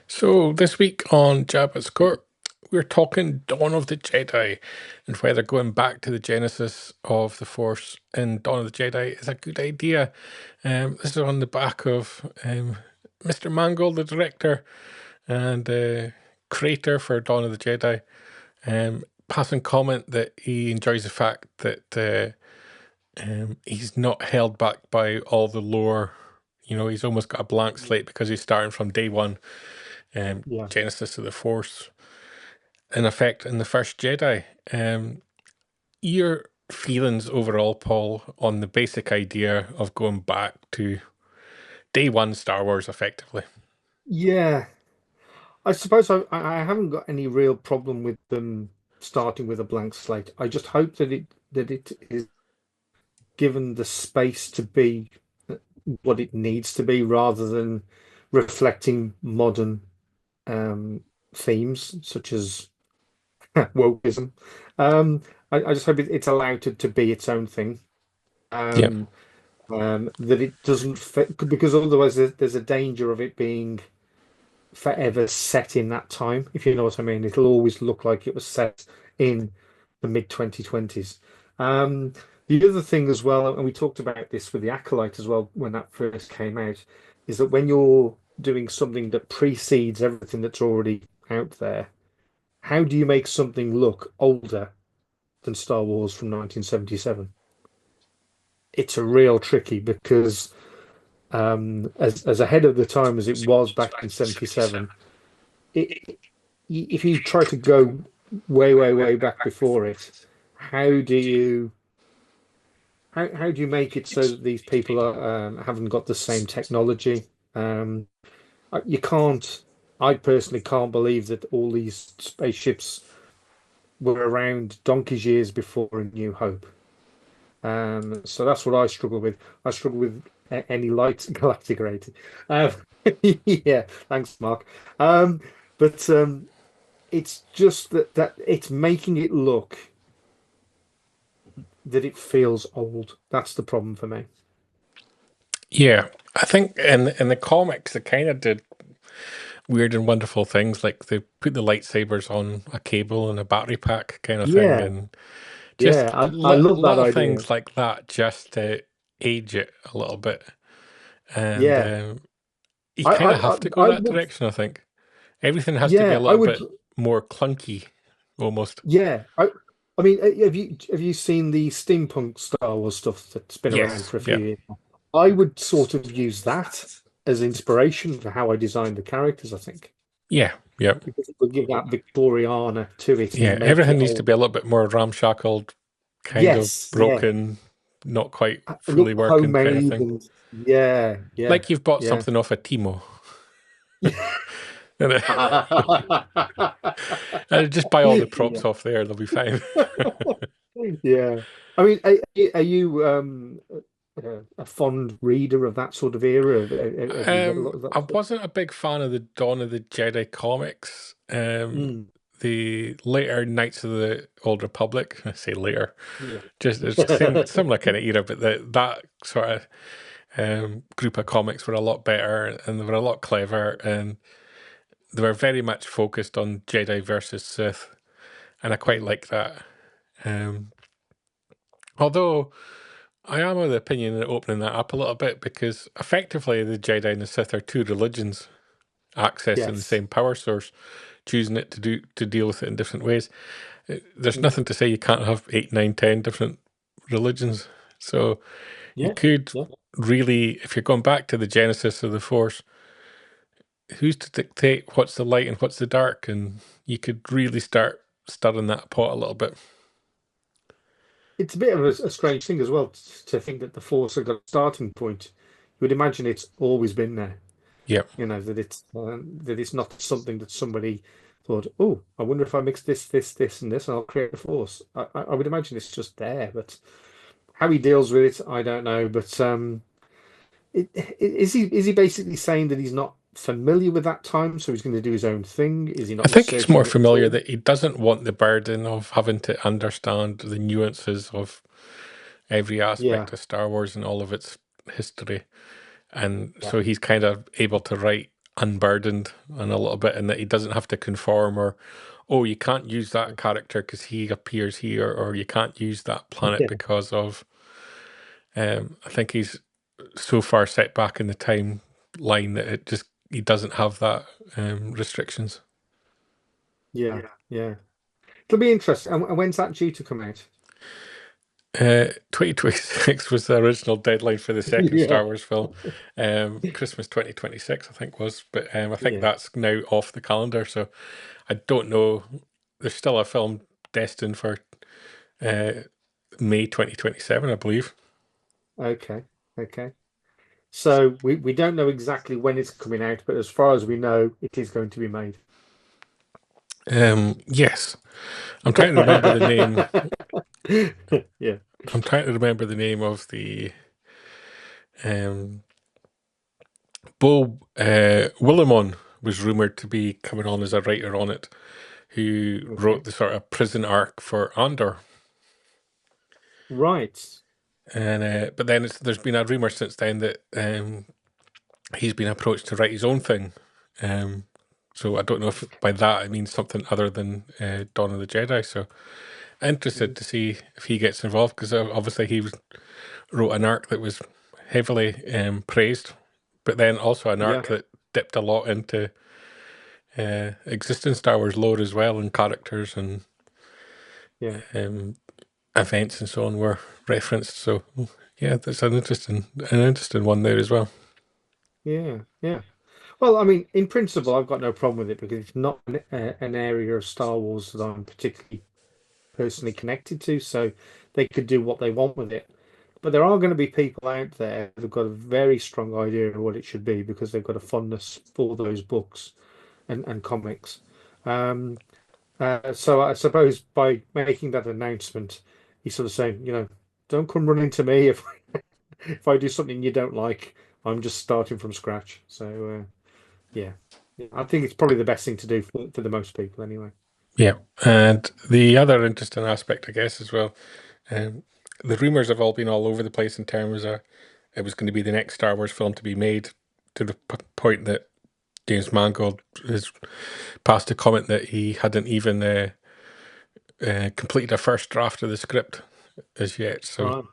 So this week on Jabba's Court, we're talking Dawn of the Jedi and whether going back to the genesis of the Force in Dawn of the Jedi is a good idea. This is on the back of Mr. Mangold, the director and creator for Dawn of the Jedi, passing comment that he enjoys the fact that he's not held back by all the lore. You know, he's almost got a blank slate because he's starting from day one, Yeah. Genesis of the Force, in effect, in the first Jedi. Your feelings overall, Paul, on the basic idea of going back to day one Star Wars, effectively? Yeah. I suppose I haven't got any real problem with them starting with a blank slate. I just hope that it is given the space to be what it needs to be rather than reflecting modern um, themes such as wokeism. Um, I just hope it's allowed to be its own thing. Yeah, Um, that it doesn't fit because otherwise there's a danger of it being forever set in that time, if you know what I mean. It'll always look like it was set in the mid 2020s. Um, the other thing as well, and we talked about this with the Acolyte as well when that first came out, is that when you're doing something that precedes everything that's already out there, how do you make something look older than Star Wars from 1977? It's a real tricky because as ahead of the time as it was back in 77, it if you try to go way, way, way back before it, how do you how do you make it so that these people haven't got the same technology? Um, you can't. I personally can't believe that all these spaceships were around donkey's years before A New Hope. So that's what I struggle with. I struggle with any light galactic rating. Um, yeah, thanks, Mark. But it's just that it's making it look that it feels old. That's the problem for me. yeah. I think in the comics they kind of did weird and wonderful things, like they put the lightsabers on a cable and a battery pack kind of thing, Yeah, and yeah, just I love that little idea. things like that, just to age it a little bit. And Yeah, you I, kind I, of I, have to go I that would. direction, I think. Everything has to be a Yeah, I little would. bit more clunky, almost. Yeah, I mean, have you seen the steampunk Star Wars stuff that's been around Yes, for a yeah, few years? I would sort of use that as inspiration for how I designed the characters. I think yeah, yeah, because it will give that Victoriana to it yeah. and make Everything it needs to all. be a little bit more ramshackled, kind of Yes, yeah, broken, not quite look fully working kind of homemade thing. and yeah, yeah, Like you've bought yeah. something off a Timo. And, just buy all the Yeah. props off there, they'll be fine. Yeah. I mean, are you a fond reader of that sort of era? Have you read a lot of that I stuff? wasn't a big fan of the Dawn of the Jedi comics. Mm, The later Knights of the Old Republic, I say later, yeah. just it's the same similar kind of era, but that sort of group of comics were a lot better and they were a lot clever and they were very much focused on Jedi versus Sith, and I quite Mm, like that. Um, although I am of the opinion that opening that up a little bit, because effectively the Jedi and the Sith are two religions accessing the yes. same power source, choosing it to deal with it in different ways. There's Mm, nothing to say you can't have 8, 9, 10 different religions. So you yeah. could Yeah. really, if you're going back to the genesis of the Force, who's to dictate what's the light and what's the dark? And you could really start stirring that pot a little bit. It's a bit of a strange thing as well to think that the Force have got a starting point. You would imagine it's always been there. Yep. You know that it's not something that somebody thought, oh, I wonder if I mix this, and this, and I'll create a force. I would imagine it's just there, but how he deals with it, I don't know. But is he basically saying that he's not familiar with that time, so he's going to do his own thing? Is he I not think he's more researching it at familiar all? that he doesn't want the burden of having to understand the nuances of every Yeah, aspect of Star Wars and all of its history. And yeah, so he's kind of able to write unburdened and a little bit, and that he doesn't have to conform, or oh, you can't use that character because he appears here, or you can't use that planet Yeah, because of. I think he's so far set back in the timeline that it just he doesn't have that restrictions. yeah, yeah. It'll be interesting. And when's that due to come out? 2026 was the original deadline for the second Yeah, Star Wars film. Christmas 2026, I think was, but I think yeah. that's now off the calendar. So I don't know. There's still a film destined for uh, May 2027, I believe. Okay, okay. So we don't know exactly when it's coming out, but as far as we know, it is going to be made. Yes, I'm trying to remember the name. Yeah. I'm trying to remember the name of the um, Bo Willimon was rumored to be coming on as a writer on it, who Okay. wrote the sort of prison arc for Andor. Right. And but then there's been a rumor since then that he's been approached to write his own thing. Um, so I don't know if by that I mean something other than Dawn of the Jedi. So interested Mhm. to see if he gets involved, because obviously wrote an arc that was heavily praised, but then also an Yeah. arc that dipped a lot into existing Star Wars lore as well, and characters and Yeah. um, events and so on were referenced. So yeah, that's an interesting one there as well. Yeah. Yeah. Well, I mean, in principle, I've got no problem with it because it's not an area of Star Wars that I'm particularly personally connected to, so they could do what they want with it. But there are going to be people out there who've got a very strong idea of what it should be because they've got a fondness for those books and comics. Um, so I suppose by making that announcement, he's sort of saying, don't come running to me if if I do something you don't like. I'm just starting from scratch. So yeah. Yeah, I think it's probably the best thing to do for the most people anyway. Yeah, and the other interesting aspect, I guess, as well, um, the rumors have all been all over the place in terms of it was going to be the next Star Wars film to be made, to the point that James Mangold has passed a comment that he hadn't even completed a first draft of the script as yet. So Right.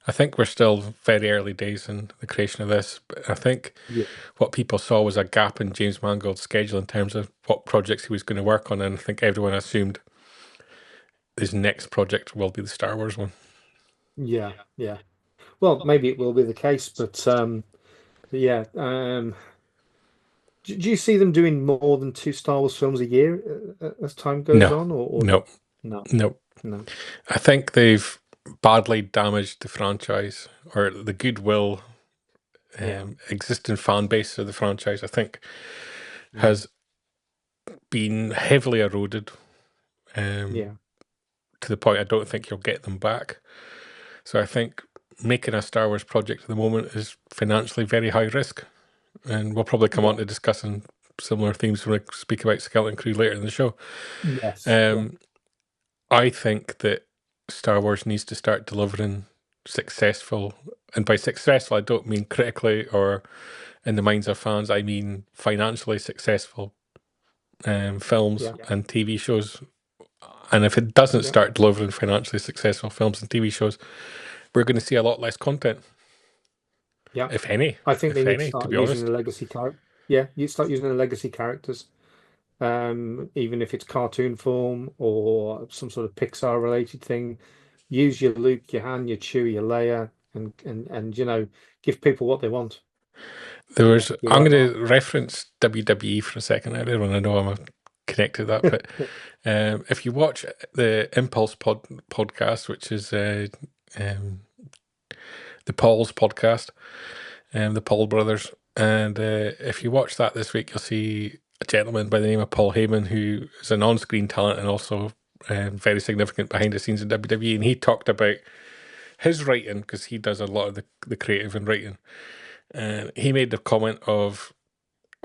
I think we're still very early days in the creation of this. But I think Yeah. what people saw was a gap in James Mangold's schedule in terms of what projects he was going to work on, and I think everyone assumed his next project will be the Star Wars one. Yeah. Yeah. Well, maybe it will be the case, but yeah. Do you see them doing more than two Star Wars films a year as time goes No, on, or no, not? No. no. No. I think they've badly damaged the franchise, or the goodwill Yeah. existing fan base of the franchise. I think Mm. has been heavily eroded, um, Yeah. to the point I don't think you'll get them back. So I think making a Star Wars project at the moment is financially very high risk, and we'll probably come on Yeah. to discussing similar themes when we speak about Skeleton Crew later in the show. Yes. Yeah. Um, I think that Star Wars needs to start delivering successful, and by successful, I don't mean critically or in the minds of fans, I mean financially successful films Yeah. and TV shows. And if it doesn't Yeah. start delivering financially successful films and TV shows, we're going to see a lot less content, Yeah. if any, I think they if need to any, to start be using honest. the legacy character. Yeah, you start using the legacy characters. Even if it's cartoon form or some sort of Pixar related thing. Use your Luke, your Han, your Chewie, your Leia, and give people what they want. Yeah, you're I'm right. going to reference WWE for a second. I don't want to know I'm connected to that, but if you watch the Impulse podcast, which is um, the Paul's podcast, the Paul brothers, and if you watch that this week, you'll see a gentleman by the name of Paul Heyman, who is an on-screen talent and also very significant behind the scenes in WWE, and he talked about his writing because he does a lot of the creative and writing. And he made the comment of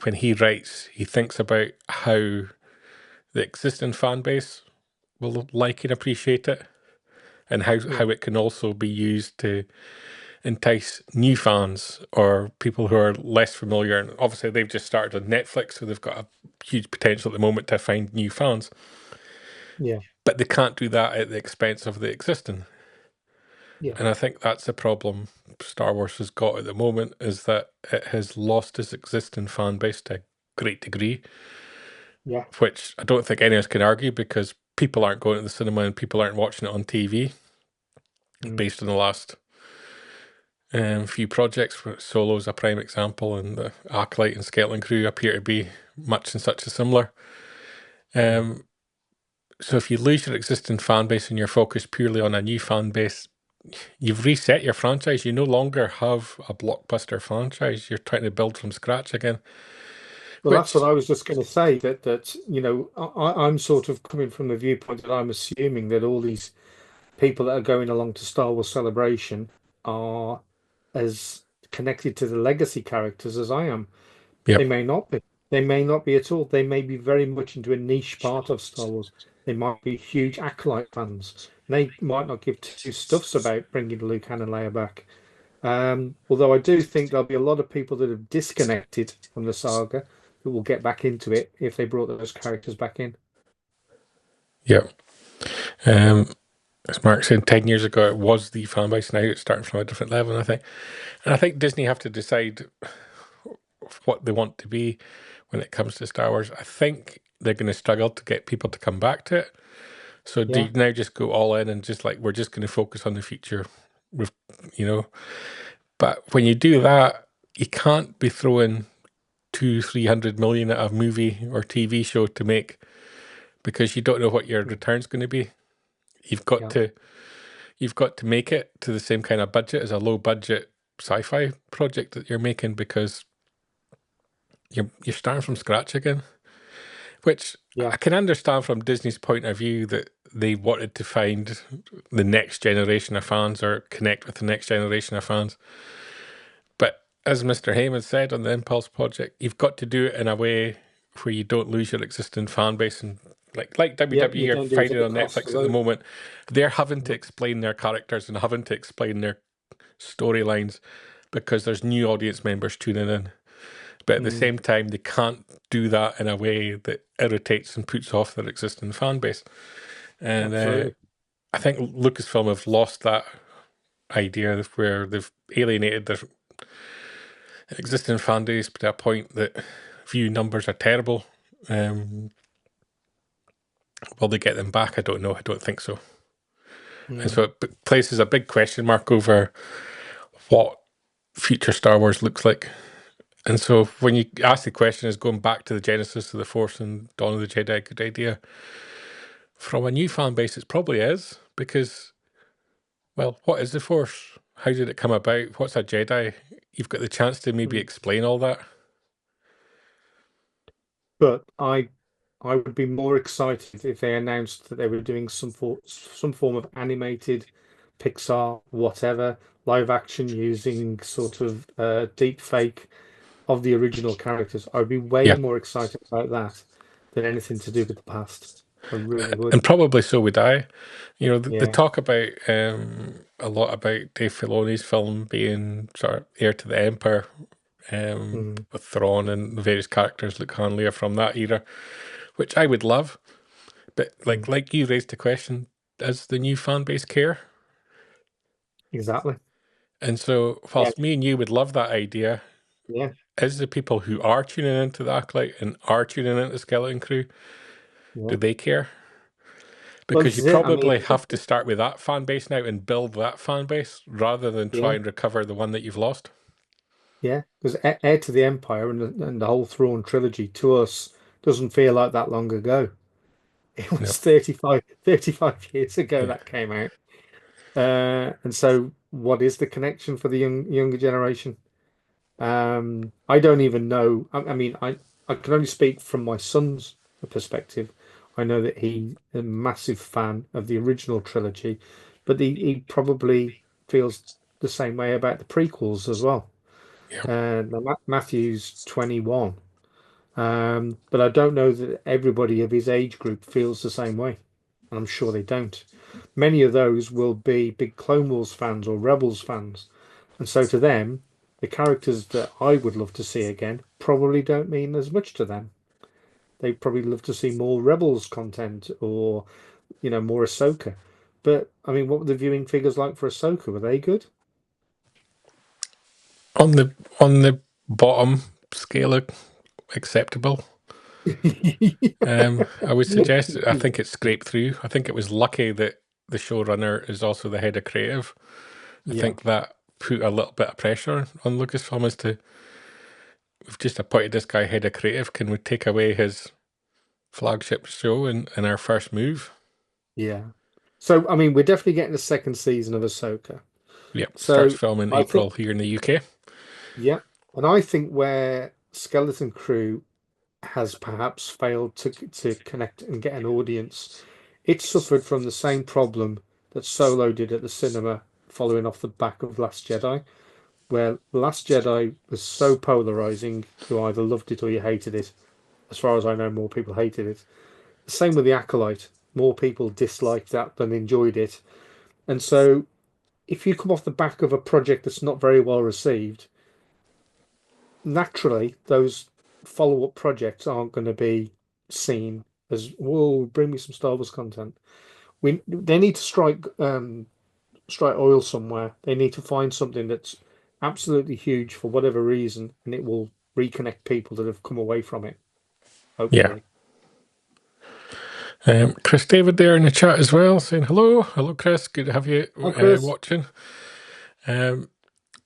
when he writes, he thinks about how the existing fan base will like and appreciate it, and how Yeah, it can also be used to entice new fans or people who are less familiar. And obviously, they've just started on Netflix, so they've got a huge potential at the moment to find new fans. Yeah, But they can't do that at the expense of the existing. yeah, And I think that's the problem Star Wars has got at the moment, is that it has lost its existing fan base to a great degree, yeah. which I don't think any of us can argue because people aren't going to the cinema and people aren't watching it on TV Mm, based on the last few projects. Solo is a prime example, and the Acolyte and Skeleton Crew appear to be much and such a similar. mm. Um, so if you lose your existing fan base and you're focused purely on a new fan base, you've reset your franchise. You no longer have a blockbuster franchise. You're trying to build from scratch again, Well, that's what which, I was just going to say. That I'm sort of coming from the viewpoint that I'm assuming that all these people that are going along to Star Wars Celebration are as connected to the legacy characters as I am. They yep, may not be. They may not be at all. They may be very much into a niche part of Star Wars. They might be huge Acolyte fans. They might not give two stuffs about bringing Luke and Leia back. Although I do think there'll be a lot of people that have disconnected from the saga that will get back into it if they brought those characters back in. yep. Um, as Mark said, 10 years ago, it was the fan base. Now it's starting from a different level, I think. And I think Disney have to decide what they want to be when it comes to Star Wars. I think they're going to struggle to get people to come back to it. So do Yeah, you now just go all in and just like, we're just going to focus on the future with, you know, but when you do that, you can't be throwing 200-300 million at a movie or TV show to make, because you don't know what your mm, return's going to be. You've got yeah, to you've got to make it to the same kind of budget as a low budget sci-fi project that you're making, because you're starting from scratch again. Which yeah. I can understand from Disney's point of view, that they wanted to find the next generation of fans or connect with the next generation of fans. But as Mr. Heyman said on the Impulse project, you've got to do it in a way where you don't lose your existing fan base. And like Yeah, you WWE are don't do it at finding the on cost Netflix of at the those. moment, they're having to Yeah. explain their characters and having to explain their storylines because there's new audience members tuning in. But at the Mm, same time, they can't do that in a way that irritates and puts off their existing fan base. And absolutely. I think Lucasfilm have lost that idea where they've alienated their existing fan base to a point that view numbers are terrible. Um, will they get them back? I don't know. I don't think so. And Mm, so it places a big question mark over what future Star Wars looks like. And so when you ask the question, is going back to the genesis of the Force and Dawn of the Jedi a good idea? From a new fan base, it probably is, because, well, what is the Force? How did it come about? What's a Jedi? You've got the chance to maybe mm. explain all that. But I would be more excited if they announced that they were doing some form of animated Pixar, whatever, live action using sort of deep fake of the original characters. I'd be way Yeah. more excited about that than anything to do with the past. I really would. And probably so would I. You know, they Yeah. talk about a lot about Dave Filoni's film being sort of heir to the Empire, Mm, with Thrawn and the various characters, Luke Han, Leia from that era, which I would love. But mm. like you raised the question, does the new fan base care? Exactly. And so, Yeah. whilst me and you would love that idea, Yeah. is the people who are tuning into the Acolyte and are tuning into Skeleton Crew, Yeah. do they care? Well, Because this you is it. I mean, probably have to start with that fan base now and build that fan base rather than try yeah. and recover the one that you've lost. Yeah. Because Heir to the Empire and the whole Thrawn trilogy to us doesn't feel like that long ago. It No. was 35 years ago Yeah. that came out. And so what is the connection for the younger generation? I don't even know. I mean, I can only speak from my son's perspective. I know that he's a massive fan of the original trilogy, but he probably feels the same way about the prequels as well. Yeah. Matthew's 21. But I don't know that everybody of his age group feels the same way. And I'm sure they don't. Many of those will be big Clone Wars fans or Rebels fans. And so to them, the characters that I would love to see again probably don't mean as much to them. They probably love to see more Rebels content or, more Ahsoka. But I mean, what were the viewing figures like for Ahsoka? Were they good? On the bottom scale, acceptable. I would suggest. I think it scraped through. I think it was lucky that the showrunner is also the head of creative. I Yeah, think that put a little bit of pressure on Lucasfilm as to, we've just appointed this guy head of creative. Can we take away his flagship show in our first move? yeah. So I mean, we're definitely getting a second season of Ahsoka. Yep, starts So filming I think, April here in the UK. yeah, and I think where Skeleton Crew has perhaps failed to connect and get an audience, it suffered from the same problem that Solo did at the cinema following off the back of Last Jedi, where Last Jedi was so polarizing, you either loved it or you hated it. As far as I know, more people hated it. The same with The Acolyte. More people disliked that than enjoyed it. And so if you come off the back of a project that's not very well received, naturally those follow-up projects aren't going to be seen as, whoa, bring me some Star Wars content. They need to strike oil somewhere. They need to find something that's absolutely huge for whatever reason, and it will reconnect people that have come away from it, Yeah. hopefully. Chris David there in the chat as well, saying hello. Hello, Chris. Good to have you Hi, Chris. watching. Um,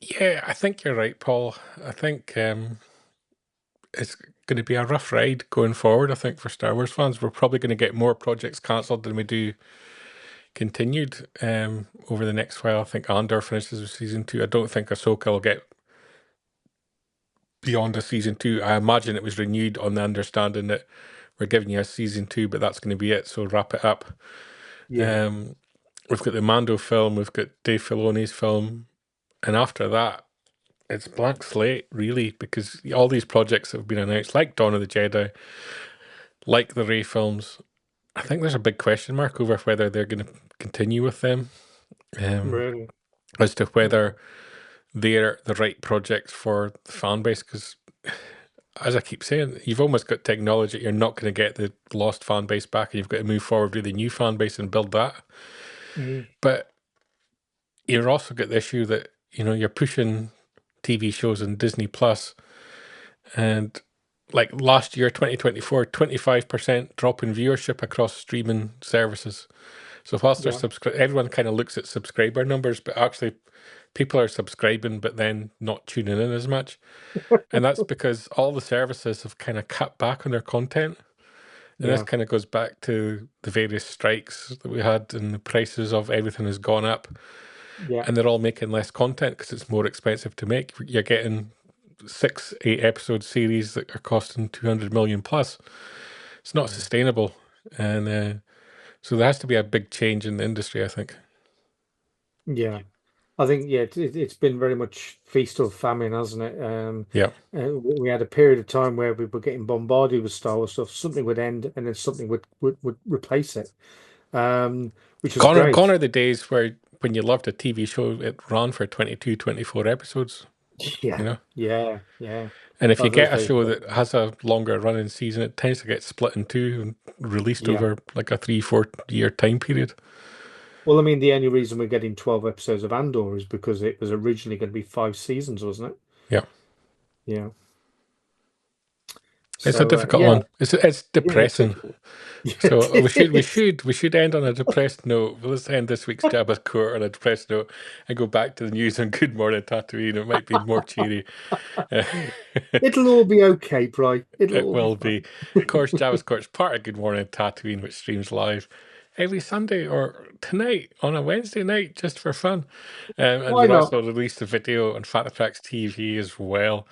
yeah, I think you're right, Paul. I think it's going to be a rough ride going forward. I think for Star Wars fans, we're probably going to get more projects cancelled than we do continued over the next while. I think Andor finishes with season 2. I don't think Ahsoka will get beyond a season 2. I imagine it was renewed on the understanding that we're giving you a season 2, but that's going to be it. So wrap it up. Yeah, Um, we've got the Mando film, we've got Dave Filoni's film, and after that, it's blank slate, really, because all these projects that have been announced, like Dawn of the Jedi, like the Rey films, I think there's a big question mark over whether they're going to continue with them, um, really. as to Yeah, whether they're the right projects for the fan base. Because, as I keep saying, you've almost got technology, you're not going to get the lost fan base back, and you've got to move forward with the new fan base and build that. mm, But you're also got the issue that, you're pushing TV shows on Disney Plus, and like last year, 2024, 25% drop in viewership across streaming services. So whilst yeah, everyone kind of looks at subscriber numbers, but actually people are subscribing but then not tuning in as much. And that's because all the services have kind of cut back on their content. And this yeah, kind of goes back to the various strikes that we had, and the prices of everything has gone up, yeah, and they're all making less content because it's more expensive to make. You're getting 6, 8 episode series that are costing 200 million plus. It's not yeah, sustainable. And so there has to be a big change in the industry, I think. yeah. I think, yeah, it's been very much feast or famine, hasn't it? Yeah. We had a period of time where we were getting bombarded with Star Wars stuff. Something would end, and then something would replace it, which was Gone great. are the days where when you loved a TV show, it ran for 22, 24 episodes, you Yeah, know? yeah, yeah. And if you Those get a days show are that over. has a longer running season, it tends to get split in two and released Yeah. over like a 3, 4 year time period. Well, I mean, the only reason we're getting 12 episodes of Andor is because it was originally going to be 5 seasons, wasn't it? Yeah. Yeah. It's a So, difficult yeah, one. It's yeah, it's depressing. difficult. Yeah, So we should we it is. should we should end on a depressed note. Well, let's end this week's Jabba's Court on a depressed note and go back to the news on Good Morning Tatooine. It might be more cheery. Uh, It'll all be okay, Bry. It'll it all be will be. fine. Of course, Jabba's Court's part of Good Morning Tatooine, which streams live every Sunday or tonight on a Wednesday night just for fun. And Why we'll not? also release the video on Fat Tracks TV as well.